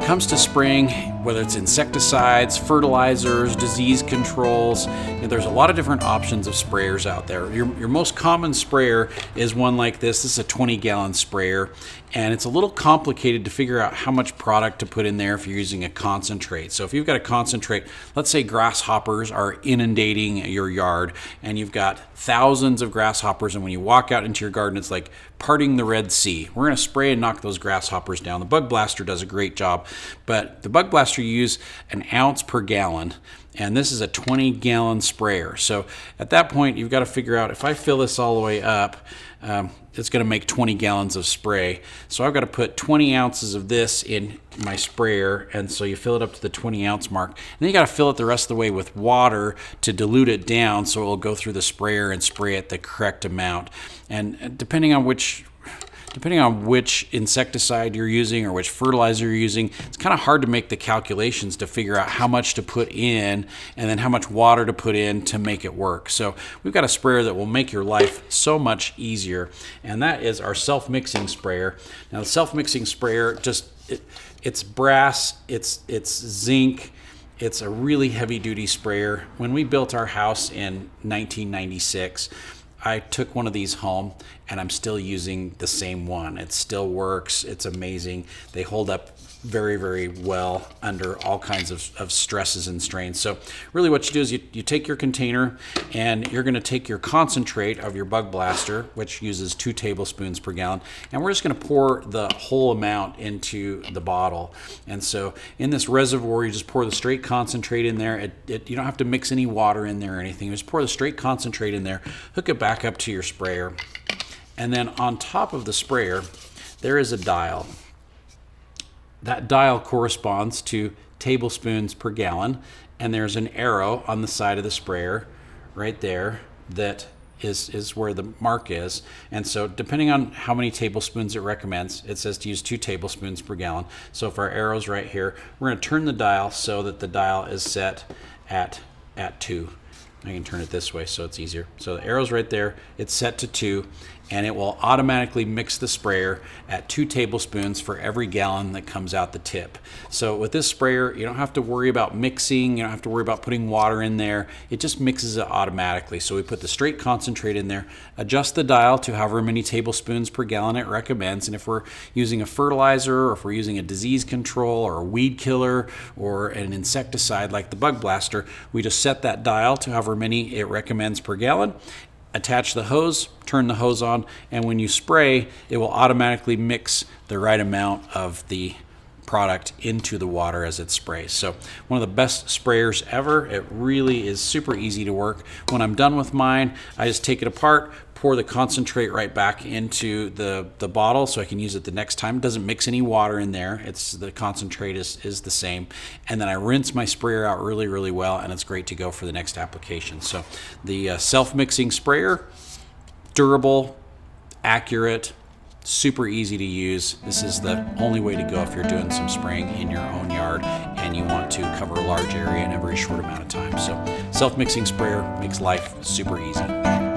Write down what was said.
comes to spraying, whether it's insecticides, fertilizers, disease controls, there's a lot of different options of sprayers out there. Your most common sprayer is one like this. This is a 20-gallon sprayer, and it's a little complicated to figure out how much product to put in there if you're using a concentrate. So if you've got a concentrate, let's say grasshoppers are inundating your yard, and you've got thousands of grasshoppers, and when you walk out into your garden, it's like parting the Red Sea. We're going to spray and knock those grasshoppers down. The Bug Blaster does a great job, but the Bug Blaster, you use an ounce per gallon, and this is a 20-gallon sprayer. So at that point, you've got to figure out, if I fill this all the way up, it's going to make 20 gallons of spray. So I've got to put 20 ounces of this in my sprayer, and so you fill it up to the 20-ounce mark. And then you got to fill it the rest of the way with water to dilute it down so it will go through the sprayer and spray it the correct amount. And depending on which insecticide you're using or which fertilizer you're using, it's kind of hard to make the calculations to figure out how much to put in and then how much water to put in to make it work. So we've got a sprayer that will make your life so much easier, and that is our self-mixing sprayer. Now the self-mixing sprayer, it's brass, it's zinc, it's a really heavy-duty sprayer. When we built our house in 1996, I took one of these home, and I'm still using the same one. It still works. It's amazing. They hold up very, very well under all kinds of stresses and strains. So really what you do is you take your container, and you're going to take your concentrate of your Bug Blaster, which uses 2 tablespoons per gallon, and we're just going to pour the whole amount into the bottle. And so in this reservoir, you just pour the straight concentrate in there. You don't have to mix any water in there or anything. You just pour the straight concentrate in there, hook it back up to your sprayer, and then on top of the sprayer, there is a dial. That dial corresponds to tablespoons per gallon, and there's an arrow on the side of the sprayer right there that is where the mark is. And so depending on how many tablespoons it recommends, it says to use 2 tablespoons per gallon. So if our arrow's right here, we're going to turn the dial so that the dial is set at 2. I can turn it this way so it's easier. So the arrow's right there, it's set to 2, and it will automatically mix the sprayer at 2 tablespoons for every gallon that comes out the tip. So with this sprayer, you don't have to worry about mixing, you don't have to worry about putting water in there. It just mixes it automatically. So we put the straight concentrate in there, adjust the dial to however many tablespoons per gallon it recommends, and if we're using a fertilizer, or if we're using a disease control or a weed killer or an insecticide like the Bug Blaster, we just set that dial to however many it recommends per gallon, attach the hose, turn the hose on, and when you spray, it will automatically mix the right amount of the product into the water as it sprays. So one of the best sprayers ever. It really is super easy to work. When I'm done with mine, I just take it apart, pour the concentrate right back into the bottle so I can use it the next time. It doesn't mix any water in there. The concentrate is the same. And then I rinse my sprayer out really, really well, and it's great to go for the next application. So the self-mixing sprayer, durable, accurate, super easy to use. This is the only way to go if you're doing some spraying in your own yard and you want to cover a large area in a very short amount of time. So self-mixing sprayer makes life super easy.